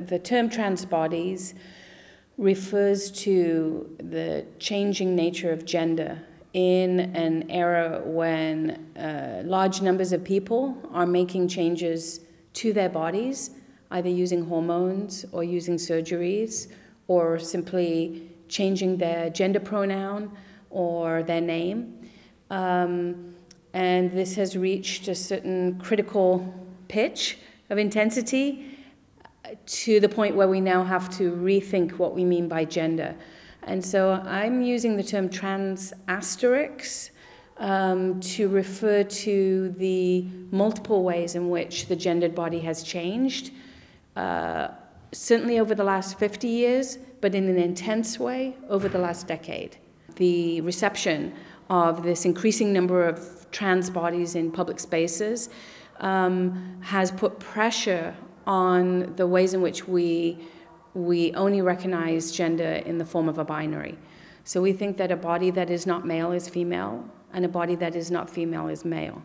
The term trans bodies refers to the changing nature of gender in an era when large numbers of people are making changes to their bodies, either using hormones or using surgeries, or simply changing their gender pronoun or their name. And this has reached a certain critical pitch of intensity to the point where we now have to rethink what we mean by gender. And so I'm using the term trans asterisk to refer to the multiple ways in which the gendered body has changed, certainly over the last 50 years, but in an intense way over the last decade. The reception of this increasing number of trans bodies in public spaces has put pressure on the ways in which we only recognize gender in the form of a binary. So we think that a body that is not male is female, and a body that is not female is male.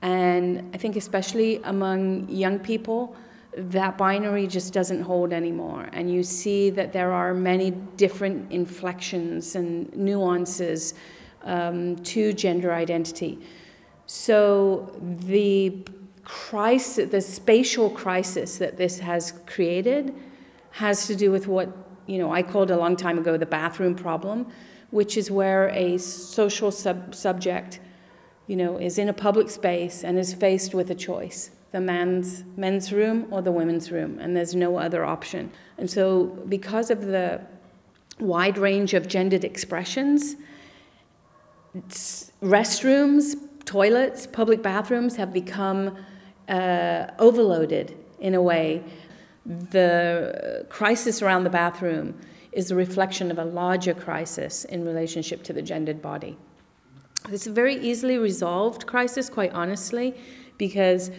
And I think especially among young people, that binary just doesn't hold anymore. And you see that there are many different inflections and nuances to gender identity. So the crisis, the spatial crisis that this has created has to do with what, I called a long time ago the bathroom problem, which is where a social subject, is in a public space and is faced with a choice, the men's room or the women's room, and there's no other option. And so because of the wide range of gendered expressions, restrooms, toilets, public bathrooms have become overloaded in a way. The crisis around the bathroom is a reflection of a larger crisis in relationship to the gendered body. It's a very easily resolved crisis, quite honestly, because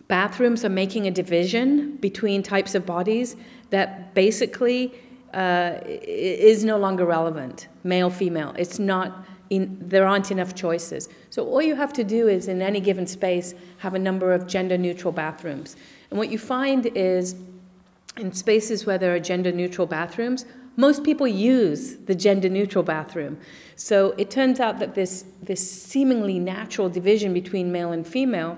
bathrooms are making a division between types of bodies that basically is no longer relevant, male, female. It's not. There aren't enough choices. So all you have to do is, in any given space, have a number of gender-neutral bathrooms. And what you find is, in spaces where there are gender-neutral bathrooms, most people use the gender-neutral bathroom. So it turns out that this seemingly natural division between male and female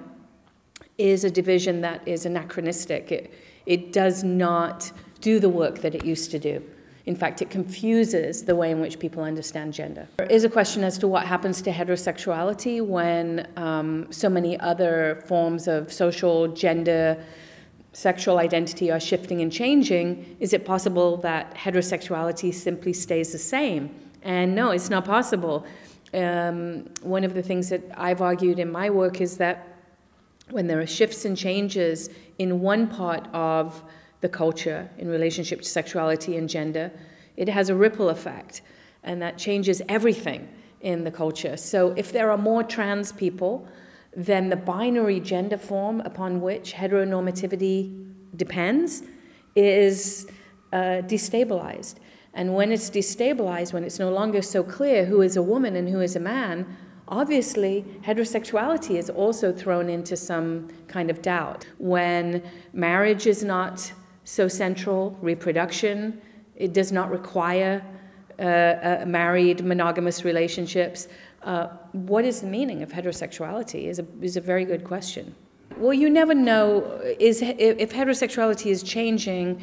is a division that is anachronistic. It does not do the work that it used to do. In fact, it confuses the way in which people understand gender. There is a question as to what happens to heterosexuality when so many other forms of social, gender, sexual identity are shifting and changing. Is it possible that heterosexuality simply stays the same? And no, it's not possible. One of the things that I've argued in my work is that when there are shifts and changes in one part of the culture in relationship to sexuality and gender, it has a ripple effect, and that changes everything in the culture. So if there are more trans people, then the binary gender form upon which heteronormativity depends is destabilized. And when it's destabilized, when it's no longer so clear who is a woman and who is a man, obviously heterosexuality is also thrown into some kind of doubt. When marriage is not so central, reproduction, it does not require married monogamous relationships. What is the meaning of heterosexuality is a very good question. Well, you never know. If heterosexuality is changing,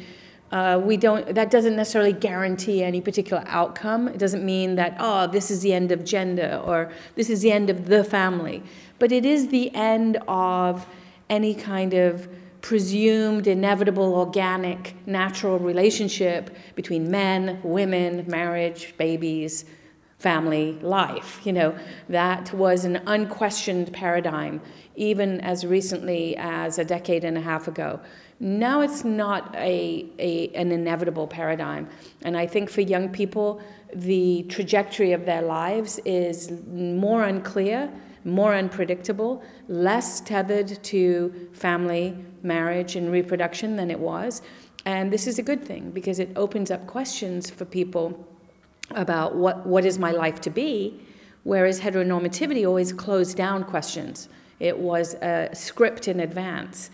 that doesn't necessarily guarantee any particular outcome. It doesn't mean that, this is the end of gender or this is the end of the family. But it is the end of any kind of presumed, inevitable, organic, natural relationship between men, women, marriage, babies, family, life. That was an unquestioned paradigm, even as recently as a decade and a half ago. Now it's not an inevitable paradigm. And I think for young people, the trajectory of their lives is more unclear, more unpredictable, less tethered to family, marriage, and reproduction than it was. And this is a good thing because it opens up questions for people about what is my life to be, whereas heteronormativity always closed down questions. It was a script in advance.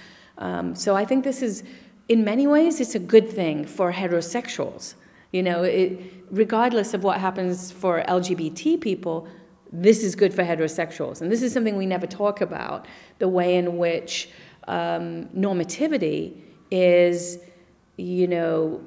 So I think this is, in many ways, it's a good thing for heterosexuals. You know, regardless of what happens for LGBT people, this is good for heterosexuals. And this is something we never talk about, the way in which normativity is, you know,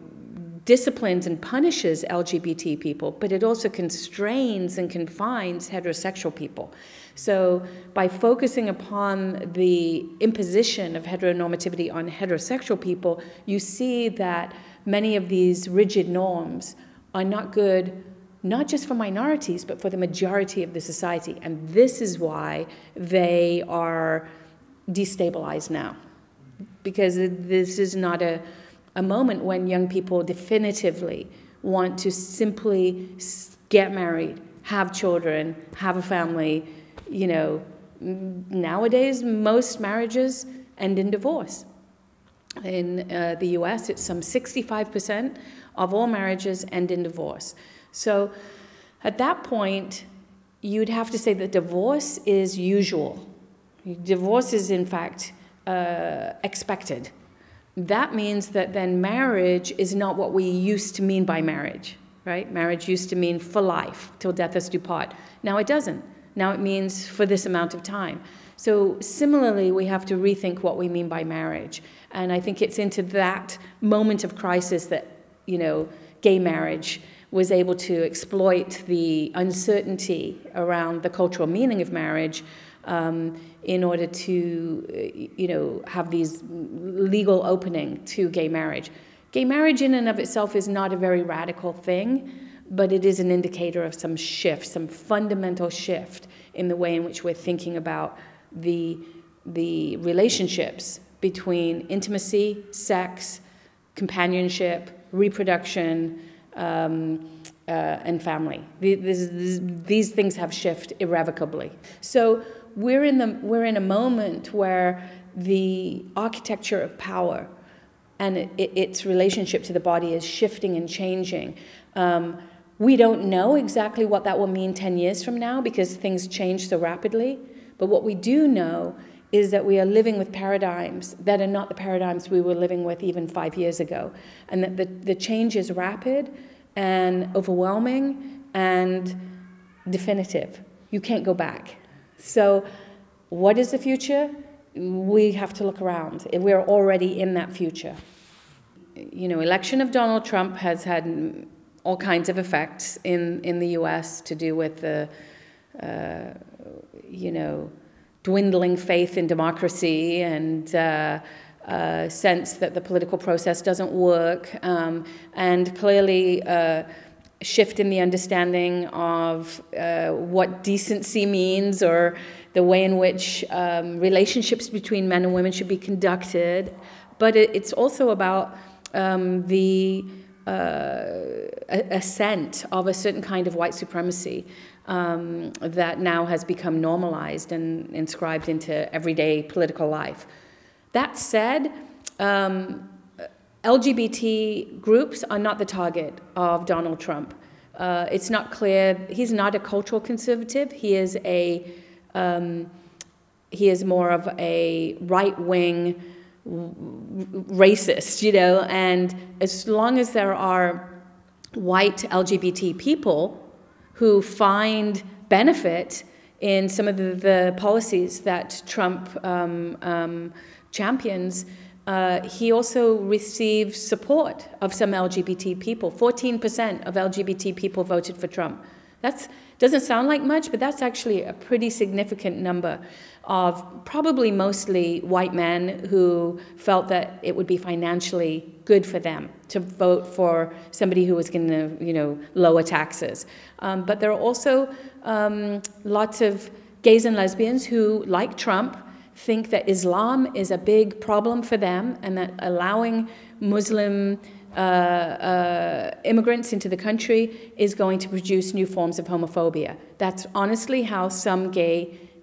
disciplines and punishes LGBT people, but it also constrains and confines heterosexual people. So by focusing upon the imposition of heteronormativity on heterosexual people, you see that many of these rigid norms are not good, not just for minorities, but for the majority of the society. And this is why they are destabilized now. Because this is not a moment when young people definitively want to simply get married, have children, have a family. You know, nowadays, most marriages end in divorce. In the US, it's some 65% of all marriages end in divorce. So at that point, you'd have to say that divorce is usual. Divorce is, in fact, expected. That means that then marriage is not what we used to mean by marriage, right? Marriage used to mean for life, till death us do part. Now it doesn't. Now it means for this amount of time. So similarly, we have to rethink what we mean by marriage. And I think it's into that moment of crisis that, you know, gay marriage was able to exploit the uncertainty around the cultural meaning of marriage in order to, you know, have these legal opening to gay marriage. Gay marriage in and of itself is not a very radical thing, but it is an indicator of some shift, some fundamental shift in the way in which we're thinking about the relationships between intimacy, sex, companionship, reproduction, and family. These things have shifted irrevocably. So we're in a moment where the architecture of power and its relationship to the body is shifting and changing. We don't know exactly what that will mean 10 years from now because things change so rapidly. But what we do know is that we are living with paradigms that are not the paradigms we were living with even 5 years ago. And that the change is rapid and overwhelming and definitive. You can't go back. So what is the future? We have to look around. We're already in that future. You know, election of Donald Trump has had all kinds of effects in the US to do with the, you know, dwindling faith in democracy and sense that the political process doesn't work, and clearly shift in the understanding of what decency means or the way in which relationships between men and women should be conducted. But it's also about the ascent of a certain kind of white supremacy that now has become normalized and inscribed into everyday political life. That said, LGBT groups are not the target of Donald Trump. It's not clear. He's not a cultural conservative. He is more of a right-wing racist, you know, and as long as there are white LGBT people who find benefit in some of the policies that Trump champions, he also receives support of some LGBT people. 14% of LGBT people voted for Trump. That doesn't sound like much, but that's actually a pretty significant number of probably mostly white men who felt that it would be financially good for them to vote for somebody who was going to, you know, lower taxes. But there are also lots of gays and lesbians who, like Trump, think that Islam is a big problem for them and that allowing Muslim immigrants into the country is going to produce new forms of homophobia. That's honestly how some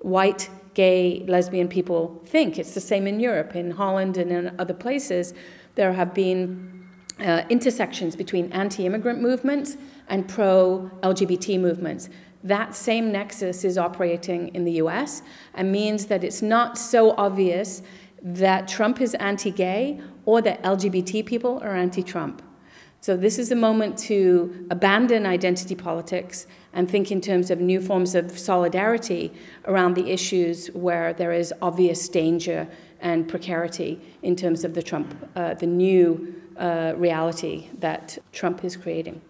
white gay, lesbian people think. It's the same in Europe, in Holland and in other places. There have been intersections between anti-immigrant movements and pro-LGBT movements. That same nexus is operating in the US and means that it's not so obvious that Trump is anti-gay or that LGBT people are anti-Trump. So this is a moment to abandon identity politics and think in terms of new forms of solidarity around the issues where there is obvious danger and precarity in terms of the new reality that Trump is creating.